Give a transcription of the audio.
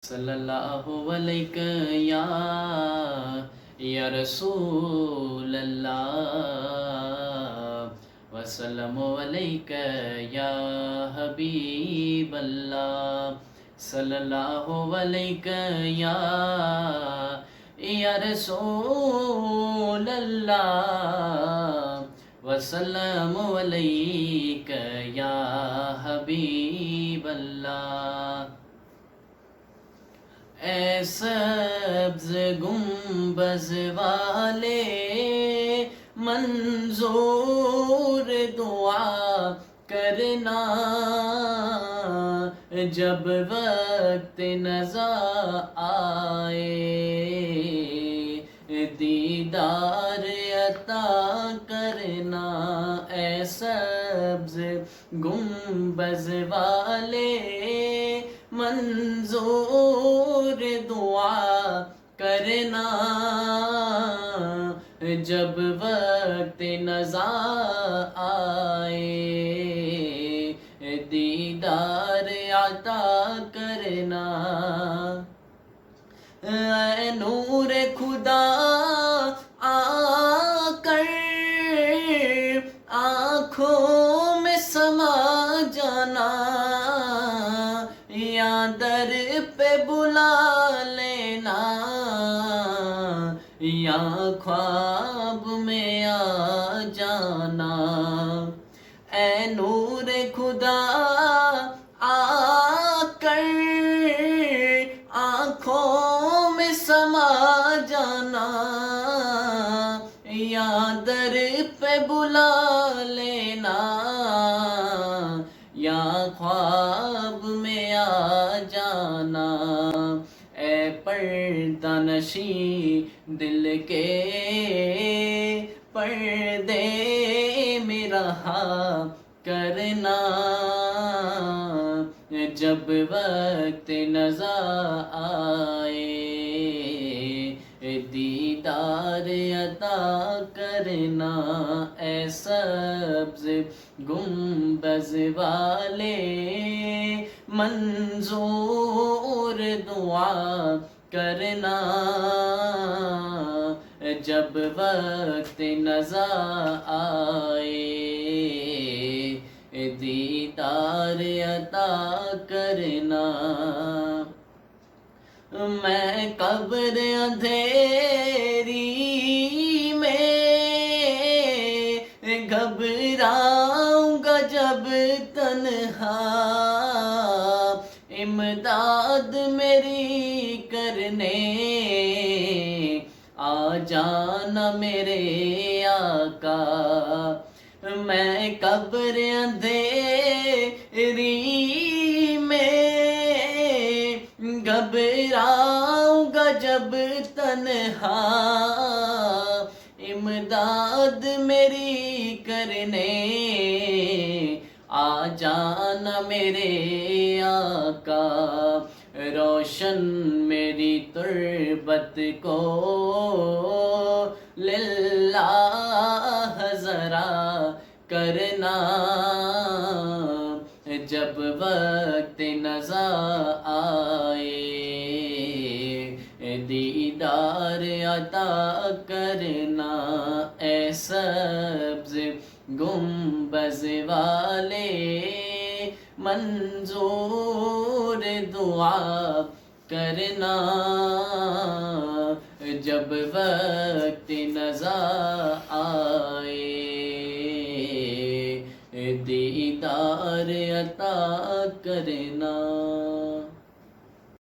सल्लल्लाहु अलैहि या रसूल अल्लाह वसल्लमु अलैका या हबीब अल्लाह सल्लल्लाहु अलैहि या रसूल अल्लाह वसल्लमु अलैका या हबीब अल्लाह। ऐ सब्ज़ गुंबज़ वाले मंजूर दुआ करना, जब वक्त नज़ा आए दीदार अता करना। ऐ सब्ज़ गुंबज़ वाले मंजूर दुआ करना, जब वक्त नज़ा आए दीदार अता करना। ऐ नूर खुदा आकर आँखों में समा जाना, या दर पे बुला लेना, या ख्वाब में आ जाना। ऐ नूर खुदा आकर आँखों में समा जाना, या दर पे बुला लेना, या ख्वाब में आ जाना। ऐ पर्दा नशी दिल के पर्दे में रहा करना, जब वक्त नज़ा आए दीदार अता करना। ऐ सब्ज़ गुंबज़ वाले मंजूर दुआ करना, जब वक्त नज़ा आए दीदार अता करना। मैं कब्र अंधेरी में घबराऊंगा जब तन्हा, इमदाद मेरी करने आ जाना मेरे आका। मैं कब्र अंधेरी में घबराऊंगा जब तन्हा, इमदाद मेरी करने आ जाना मेरे आका। रोशन मेरी तुर्बत को लिल्लाह ज़रा करना, जब वक्त नज़ा आए दीदार अता करना। ऐ सब्ज़ गुंबज़ वाले मंजूर दुआ करना, जब वक्त नज़ा आए दीदार अता करना।